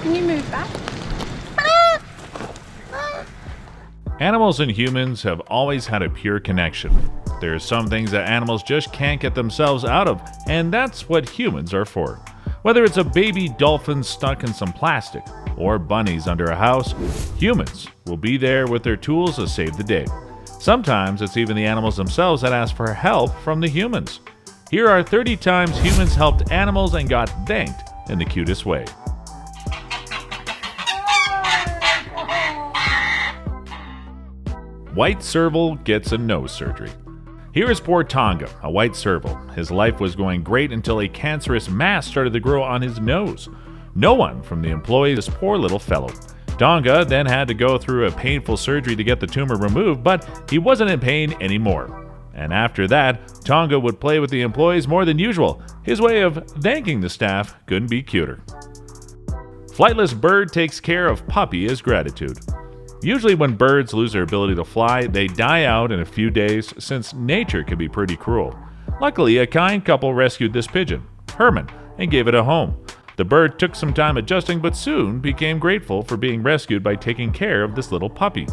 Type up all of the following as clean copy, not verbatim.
Can you move back? Animals and humans have always had a pure connection. There are some things that animals just can't get themselves out of, and that's what humans are for. Whether it's a baby dolphin stuck in some plastic or bunnies under a house, humans will be there with their tools to save the day. Sometimes it's even the animals themselves that ask for help from the humans. Here are 30 times humans helped animals and got thanked in the cutest way. White serval gets a nose surgery. Here is poor Tonga, a white serval. His life was going great until a cancerous mass started to grow on his nose. No one from the employee, this poor little fellow. Tonga then had to go through a painful surgery to get the tumor removed, but he wasn't in pain anymore. And after that, Tonga would play with the employees more than usual. His way of thanking the staff couldn't be cuter. Flightless bird takes care of puppy as gratitude. Usually when birds lose their ability to fly, they die out in a few days since nature can be pretty cruel. Luckily, a kind couple rescued this pigeon, Herman, and gave it a home. The bird took some time adjusting but soon became grateful for being rescued by taking care of this little puppy.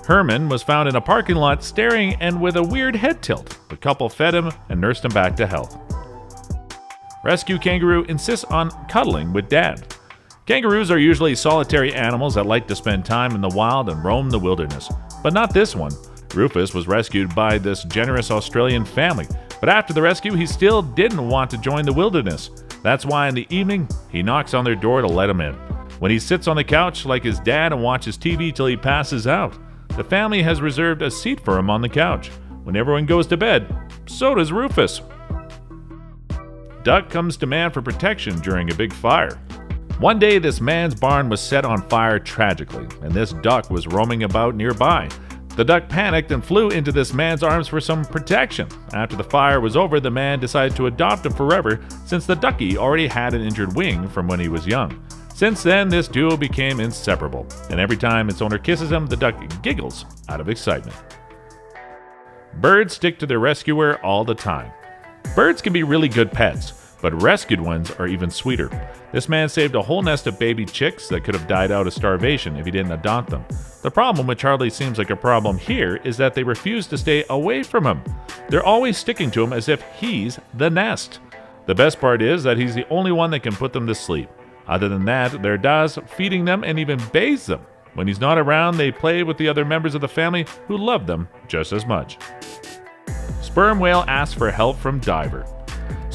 Herman was found in a parking lot staring and with a weird head tilt. The couple fed him and nursed him back to health. Rescue kangaroo insists on cuddling with dad. Kangaroos are usually solitary animals that like to spend time in the wild and roam the wilderness. But not this one. Rufus was rescued by this generous Australian family, but after the rescue he still didn't want to join the wilderness. That's why in the evening he knocks on their door to let him in. When he sits on the couch like his dad and watches TV till he passes out, the family has reserved a seat for him on the couch. When everyone goes to bed, so does Rufus. Duck comes to man for protection during a big fire. One day, this man's barn was set on fire tragically, and this duck was roaming about nearby. The duck panicked and flew into this man's arms for some protection. After the fire was over, the man decided to adopt him forever since the ducky already had an injured wing from when he was young. Since then, this duo became inseparable, and every time its owner kisses him, the duck giggles out of excitement. Birds stick to their rescuer all the time. Birds can be really good pets, but rescued ones are even sweeter. This man saved a whole nest of baby chicks that could have died out of starvation if he didn't adopt them. The problem, which hardly seems like a problem here, is that they refuse to stay away from him. They're always sticking to him as if he's the nest. The best part is that he's the only one that can put them to sleep. Other than that, they're does feeding them and even bathes them. When he's not around, they play with the other members of the family who love them just as much. Sperm whale asks for help from diver.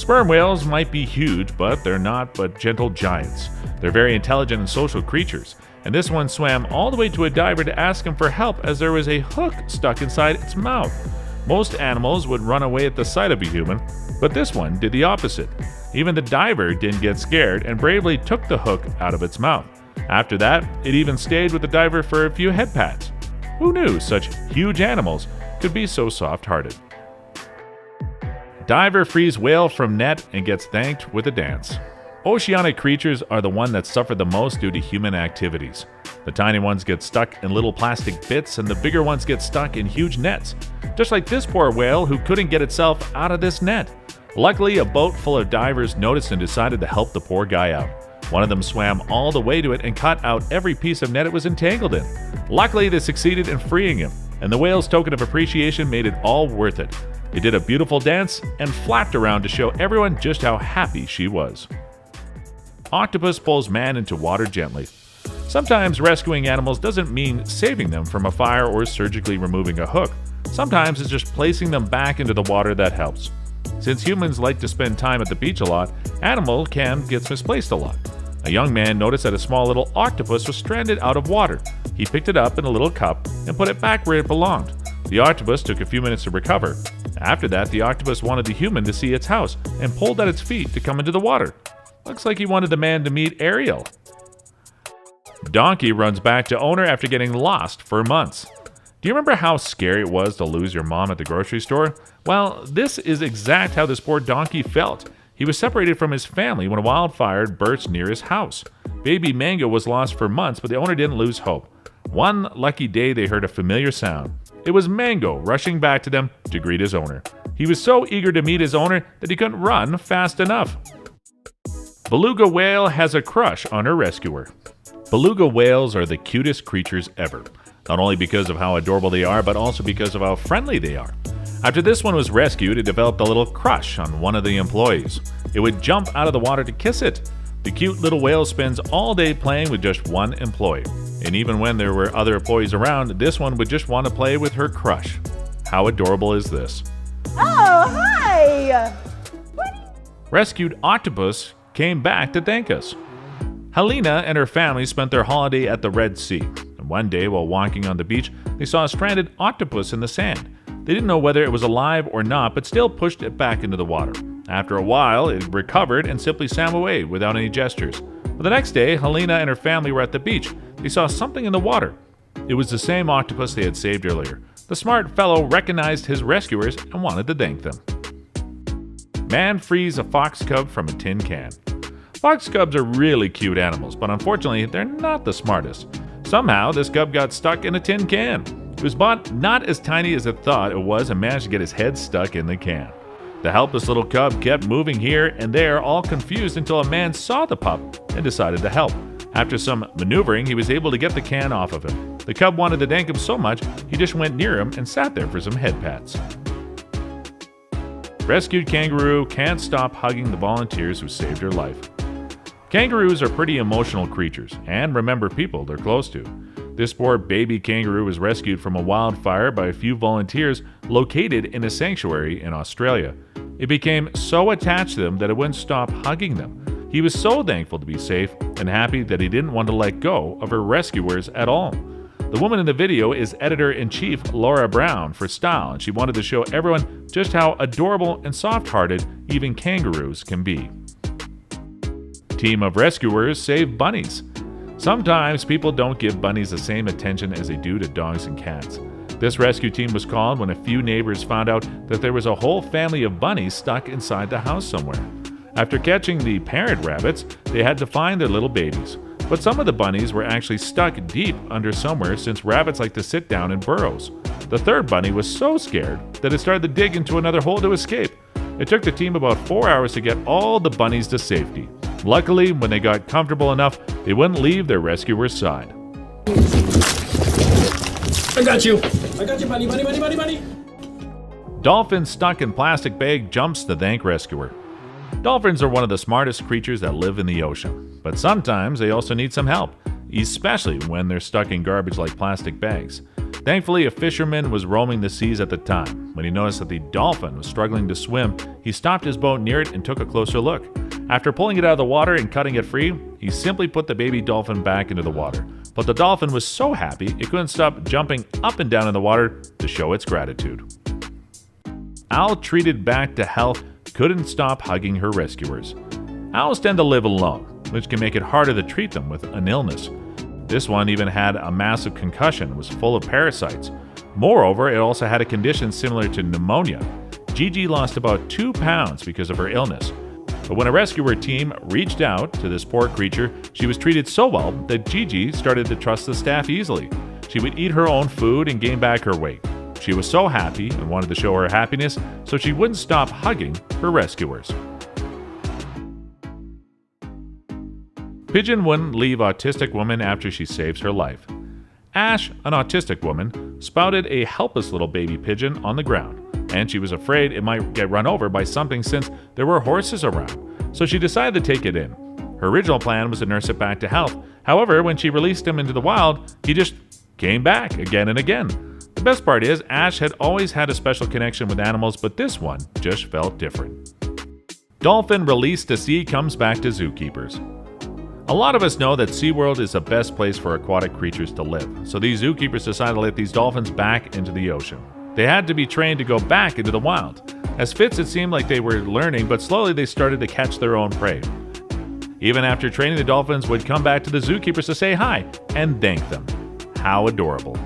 Sperm whales might be huge, but they're not but gentle giants. They're very intelligent and social creatures, and this one swam all the way to a diver to ask him for help as there was a hook stuck inside its mouth. Most animals would run away at the sight of a human, but this one did the opposite. Even the diver didn't get scared and bravely took the hook out of its mouth. After that, it even stayed with the diver for a few head pats. Who knew such huge animals could be so soft-hearted? Diver frees whale from net and gets thanked with a dance. Oceanic creatures are the one that suffer the most due to human activities. The tiny ones get stuck in little plastic bits and the bigger ones get stuck in huge nets. Just like this poor whale who couldn't get itself out of this net. Luckily, a boat full of divers noticed and decided to help the poor guy out. One of them swam all the way to it and cut out every piece of net it was entangled in. Luckily, they succeeded in freeing him, and the whale's token of appreciation made it all worth it. It did a beautiful dance and flapped around to show everyone just how happy she was. Octopus pulls man into water gently. Sometimes rescuing animals doesn't mean saving them from a fire or surgically removing a hook. Sometimes it's just placing them back into the water that helps. Since humans like to spend time at the beach a lot, animal can get misplaced a lot. A young man noticed that a small little octopus was stranded out of water. He picked it up in a little cup and put it back where it belonged. The octopus took a few minutes to recover. After that, the octopus wanted the human to see its house and pulled at its feet to come into the water. Looks like he wanted the man to meet Ariel. Donkey runs back to owner after getting lost for months. Do you remember how scary it was to lose your mom at the grocery store? Well, this is exact how this poor donkey felt. He was separated from his family when a wildfire burst near his house. Baby Mango was lost for months, but the owner didn't lose hope. One lucky day they heard a familiar sound. It was Mango rushing back to them to greet his owner. He was so eager to meet his owner that he couldn't run fast enough. Beluga whale has a crush on her rescuer. Beluga whales are the cutest creatures ever, not only because of how adorable they are, but also because of how friendly they are. After this one was rescued, it developed a little crush on one of the employees. It would jump out of the water to kiss it. The cute little whale spends all day playing with just one employee. And even when there were other employees around, this one would just want to play with her crush. How adorable is this? Oh, hi! Rescued octopus came back to thank us. Helena and her family spent their holiday at the Red Sea. And one day, while walking on the beach, they saw a stranded octopus in the sand. They didn't know whether it was alive or not, but still pushed it back into the water. After a while, it recovered and simply swam away without any gestures. But the next day, Helena and her family were at the beach. They saw something in the water. It was the same octopus they had saved earlier. The smart fellow recognized his rescuers and wanted to thank them. Man frees a fox cub from a tin can. Fox cubs are really cute animals, but unfortunately, they're not the smartest. Somehow, this cub got stuck in a tin can. It was bought not as tiny as it thought it was and managed to get his head stuck in the can. The helpless little cub kept moving here and there, all confused, until a man saw the pup and decided to help. After some maneuvering, he was able to get the can off of him. The cub wanted to thank him so much, he just went near him and sat there for some head pats. Rescued kangaroo can't stop hugging the volunteers who saved her life. Kangaroos are pretty emotional creatures and remember people they're close to. This poor baby kangaroo was rescued from a wildfire by a few volunteers located in a sanctuary in Australia. It became so attached to them that it wouldn't stop hugging them. He was so thankful to be safe and happy that he didn't want to let go of her rescuers at all. The woman in the video is editor-in-chief Laura Brown for Style, and she wanted to show everyone just how adorable and soft-hearted even kangaroos can be. Team of rescuers save bunnies. Sometimes people don't give bunnies the same attention as they do to dogs and cats. This rescue team was called when a few neighbors found out that there was a whole family of bunnies stuck inside the house somewhere. After catching the parent rabbits, they had to find their little babies. But some of the bunnies were actually stuck deep under somewhere since rabbits like to sit down in burrows. The third bunny was so scared that it started to dig into another hole to escape. It took the team about 4 hours to get all the bunnies to safety. Luckily, when they got comfortable enough, they wouldn't leave their rescuer's side. I got you, buddy. Dolphin stuck in plastic bag jumps to thank rescuer. Dolphins are one of the smartest creatures that live in the ocean, but sometimes they also need some help, especially when they're stuck in garbage like plastic bags. Thankfully, a fisherman was roaming the seas at the time. When he noticed that the dolphin was struggling to swim, he stopped his boat near it and took a closer look. After pulling it out of the water and cutting it free, he simply put the baby dolphin back into the water. But the dolphin was so happy it couldn't stop jumping up and down in the water to show its gratitude. Owl treated back to health couldn't stop hugging her rescuers. Owls tend to live alone, which can make it harder to treat them with an illness. This one even had a massive concussion and was full of parasites. Moreover, it also had a condition similar to pneumonia. Gigi lost about 2 pounds because of her illness. But when a rescuer team reached out to this poor creature, she was treated so well that Gigi started to trust the staff easily. She would eat her own food and gain back her weight. She was so happy and wanted to show her happiness, so she wouldn't stop hugging her rescuers. Pigeon wouldn't leave autistic woman after she saves her life. Ash, an autistic woman, spotted a helpless little baby pigeon on the ground, and she was afraid it might get run over by something since there were horses around, so she decided to take it in. Her original plan was to nurse it back to health. However, when she released him into the wild, he just came back again and again. The best part is, Ash had always had a special connection with animals, but this one just felt different. Dolphin released to sea comes back to zookeepers. A lot of us know that SeaWorld is the best place for aquatic creatures to live, so these zookeepers decided to let these dolphins back into the ocean. They had to be trained to go back into the wild. As Fitz, it seemed like they were learning, but slowly they started to catch their own prey. Even after training, the dolphins would come back to the zookeepers to say hi and thank them. How adorable.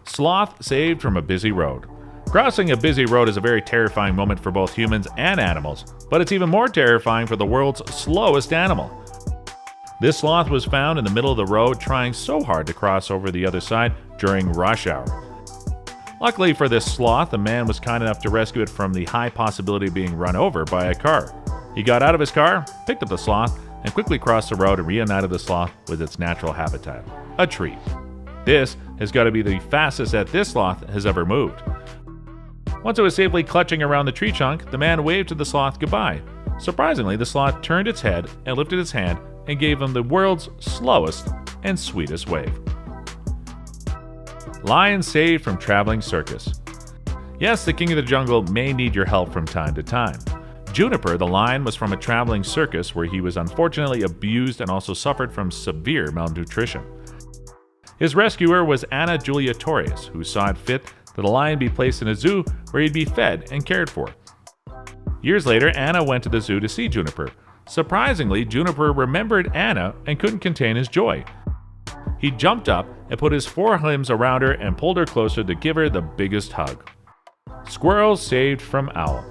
Sloth saved from a busy road. Crossing a busy road is a very terrifying moment for both humans and animals, but it's even more terrifying for the world's slowest animal. This sloth was found in the middle of the road trying so hard to cross over the other side during rush hour. Luckily for this sloth, a man was kind enough to rescue it from the high possibility of being run over by a car. He got out of his car, picked up the sloth, and quickly crossed the road and reunited the sloth with its natural habitat, a tree. This has got to be the fastest that this sloth has ever moved. Once it was safely clutching around the tree trunk, the man waved to the sloth goodbye. Surprisingly, the sloth turned its head and lifted its hand and gave him the world's slowest and sweetest wave. Lion saved from traveling circus. Yes, the king of the jungle may need your help from time to time. Juniper, the lion, was from a traveling circus where he was unfortunately abused and also suffered from severe malnutrition. His rescuer was Anna Julia Torres, who saw it fit that the lion be placed in a zoo where he'd be fed and cared for. Years later, Anna went to the zoo to see Juniper. Surprisingly, Juniper remembered Anna and couldn't contain his joy. He jumped up and put his forelimbs around her and pulled her closer to give her the biggest hug. Squirrels saved from owl.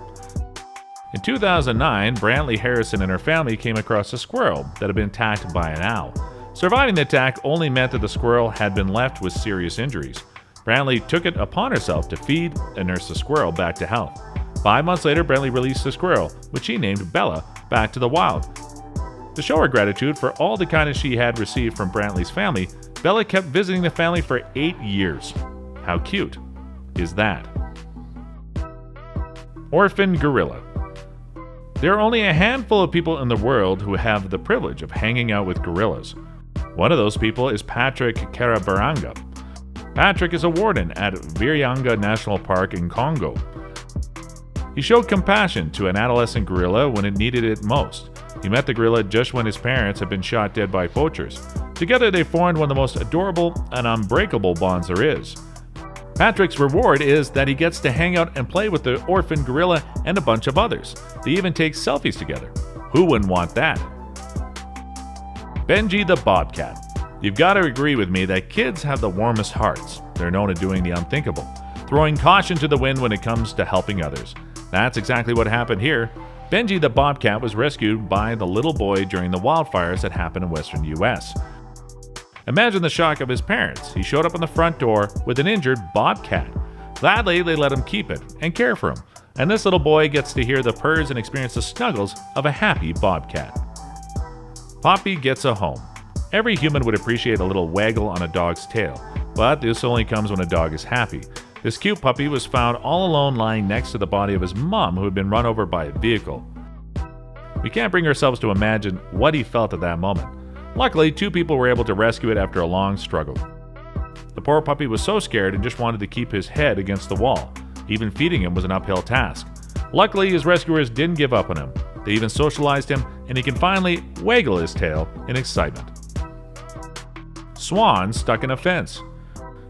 In 2009, Brantley Harrison and her family came across a squirrel that had been attacked by an owl. Surviving the attack only meant that the squirrel had been left with serious injuries. Brantley took it upon herself to feed and nurse the squirrel back to health. 5 months later, Brantley released the squirrel, which she named Bella, back to the wild. To show her gratitude for all the kindness she had received from Brantley's family, Bella kept visiting the family for 8 years. How cute is that? Orphan gorilla. There are only a handful of people in the world who have the privilege of hanging out with gorillas. One of those people is Patrick Karabaranga. Patrick is a warden at Virunga National Park in Congo. He showed compassion to an adolescent gorilla when it needed it most. He met the gorilla just when his parents had been shot dead by poachers. Together they formed one of the most adorable and unbreakable bonds there is. Patrick's reward is that he gets to hang out and play with the orphan gorilla and a bunch of others. They even take selfies together. Who wouldn't want that? Benji the bobcat. You've got to agree with me that kids have the warmest hearts. They're known at doing the unthinkable, throwing caution to the wind when it comes to helping others. That's exactly what happened here. Benji the bobcat was rescued by the little boy during the wildfires that happened in western US. Imagine the shock of his parents. He showed up on the front door with an injured bobcat. Gladly, they let him keep it and care for him. And this little boy gets to hear the purrs and experience the snuggles of a happy bobcat. Poppy gets a home. Every human would appreciate a little waggle on a dog's tail, but this only comes when a dog is happy. This cute puppy was found all alone lying next to the body of his mom who had been run over by a vehicle. We can't bring ourselves to imagine what he felt at that moment. Luckily, 2 people were able to rescue it after a long struggle. The poor puppy was so scared and just wanted to keep his head against the wall. Even feeding him was an uphill task. Luckily, his rescuers didn't give up on him. They even socialized him, and he can finally waggle his tail in excitement. Swan stuck in a fence.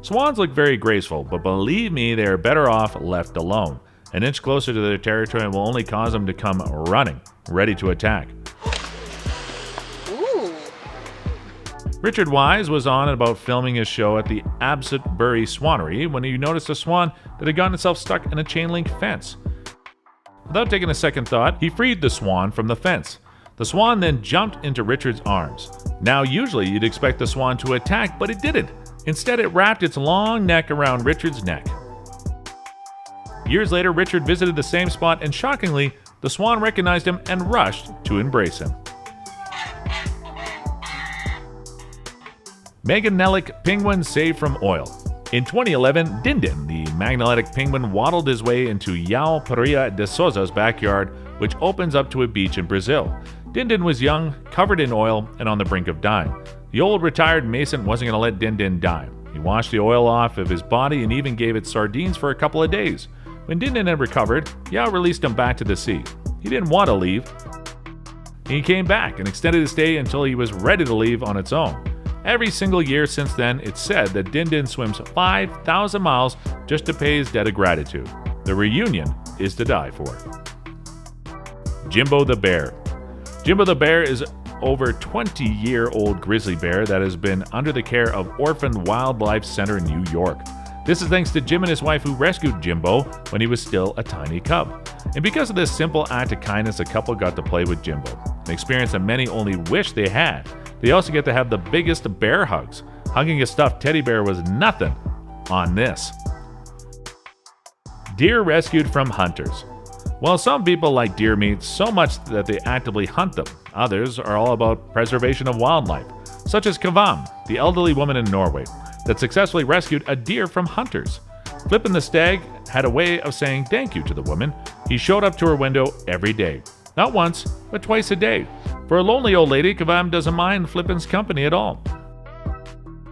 Swans look very graceful, but believe me, they are better off left alone. An inch closer to their territory will only cause them to come running, ready to attack. Richard Wise was on and about filming his show at the Abbotsbury Swanery when he noticed a swan that had gotten itself stuck in a chain link fence. Without taking a second thought, he freed the swan from the fence. The swan then jumped into Richard's arms. Now, usually you'd expect the swan to attack, but it didn't. Instead, it wrapped its long neck around Richard's neck. Years later, Richard visited the same spot, and shockingly, the swan recognized him and rushed to embrace him. Magnetic penguin saved from oil. In 2011, Dindin, the magnetic penguin, waddled his way into Yao Pereira de Souza's backyard, which opens up to a beach in Brazil. Dindin was young, covered in oil, and on the brink of dying. The old retired mason wasn't going to let Dindin die. He washed the oil off of his body and even gave it sardines for a couple of days. When Dindin had recovered, Yao released him back to the sea. He didn't want to leave. He came back and extended his stay until he was ready to leave on its own. Every single year since then, it's said that Dindin swims 5,000 miles just to pay his debt of gratitude. The reunion is to die for. Jimbo the bear. Jimbo the bear is over 20-year-old grizzly bear that has been under the care of Orphan Wildlife Center in New York. This is thanks to Jim and his wife who rescued Jimbo when he was still a tiny cub. And because of this simple act of kindness, the couple got to play with Jimbo, an experience that many only wish they had. They also get to have the biggest bear hugs. Hugging a stuffed teddy bear was nothing on this. Deer rescued from hunters. Well, some people like deer meat so much that they actively hunt them. Others are all about preservation of wildlife, such as Kavam, the elderly woman in Norway, that successfully rescued a deer from hunters. Flippin' the Stag had a way of saying thank you to the woman. He showed up to her window every day. Not once, but twice a day. For a lonely old lady, Kavam doesn't mind Flippin's company at all.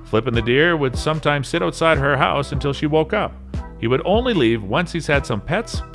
Flippin' the deer would sometimes sit outside her house until she woke up. He would only leave once he's had some pets